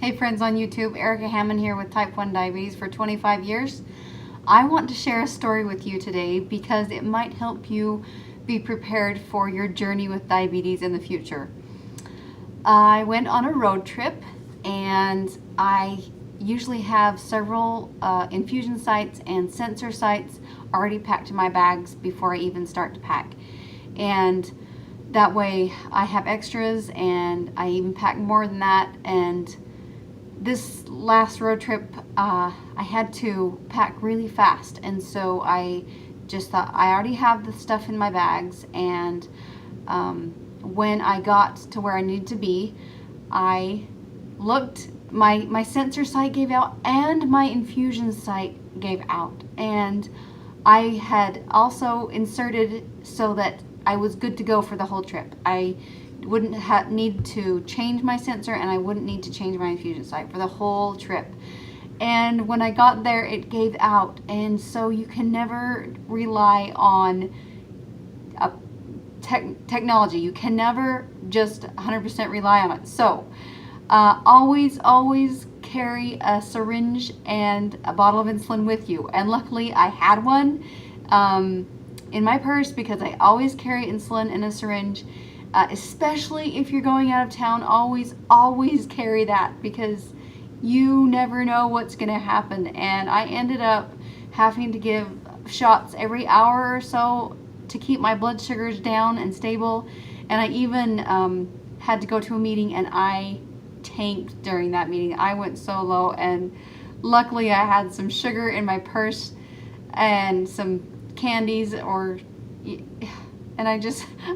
Hey friends on YouTube, Erica Hammond here with Type 1 Diabetes for 25 years. I want to share a story with you today because it might help you be prepared for your journey with diabetes in the future. I went on a road trip and I usually have several infusion sites and sensor sites already packed in my bags before I even start to pack. And that way I have extras, and I even pack more than that. And this last road trip, I had to pack really fast, and so I just thought I already have the stuff in my bags. And when I got to where I needed to be, I looked, my sensor site gave out and my infusion site gave out, and I had also inserted so that I was good to go for the whole trip. I wouldn't need to change my sensor, and I wouldn't need to change my infusion site for the whole trip. And when I got there, it gave out, and so you can never rely on technology. You can never just 100% rely on it. So always carry a syringe and a bottle of insulin with you. And luckily I had one in my purse, because I always carry insulin in a syringe. Especially if you're going out of town, always carry that, because you never know what's going to happen. And I ended up having to give shots every hour or so to keep my blood sugars down and stable. And I even had to go to a meeting, and I tanked during that meeting. I went so low, and luckily I had some sugar in my purse and some candies, and I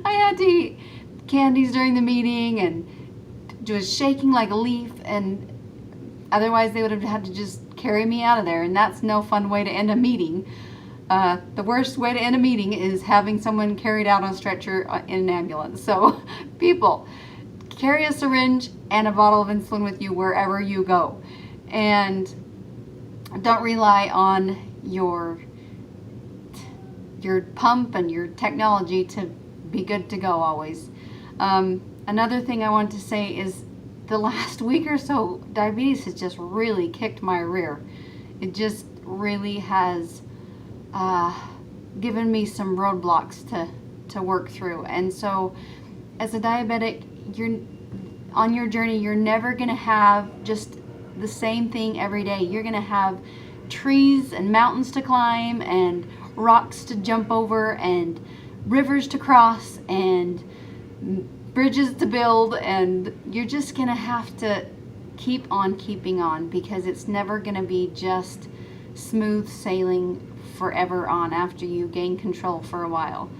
had to eat candies during the meeting, and was shaking like a leaf, and otherwise they would have had to just carry me out of there, and that's no fun way to end a meeting. The worst way to end a meeting is having someone carried out on a stretcher in an ambulance. So people, carry a syringe and a bottle of insulin with you wherever you go, and don't rely on your pump and your technology to be good to go always. Another thing I want to say is, the last week or so, diabetes has just really kicked my rear. It just really has given me some roadblocks to work through. And so as a diabetic, you're on your journey, you're never going to have just the same thing every day. You're going to have trees and mountains to climb, and rocks to jump over, and rivers to cross, and bridges to build, and you're just going to have to keep on keeping on, because it's never going to be just smooth sailing forever on after you gain control for a while.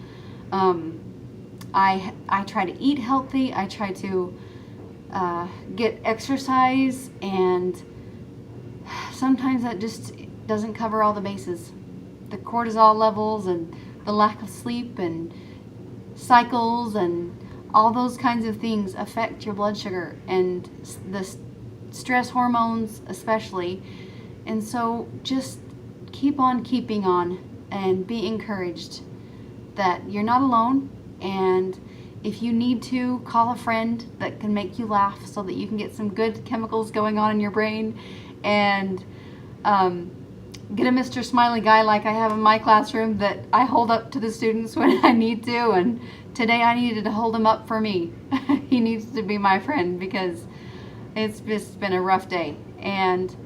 I try to eat healthy. I try to get exercise, and sometimes that just doesn't cover all the bases. The cortisol levels and the lack of sleep and cycles and all those kinds of things affect your blood sugar and the stress hormones especially. And so just keep on keeping on, and be encouraged that you're not alone. And if you need to, call a friend that can make you laugh so that you can get some good chemicals going on in your brain, and get a Mr. Smiley guy like I have in my classroom that I hold up to the students when I need to. And today I needed to hold him up for me. He needs to be my friend, because it's just been a rough day. And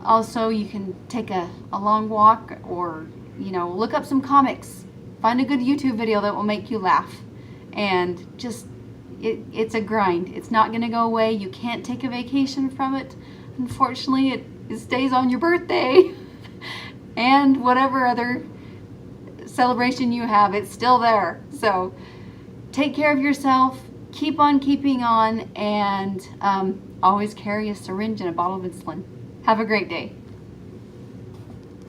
also, you can take a long walk, or look up some comics, find a good YouTube video that will make you laugh. And just it's a grind. It's not going to go away. You can't take a vacation from it. Unfortunately, it stays on your birthday and whatever other celebration you have, it's still there. So take care of yourself, keep on keeping on, and always carry a syringe and a bottle of insulin. Have a great day.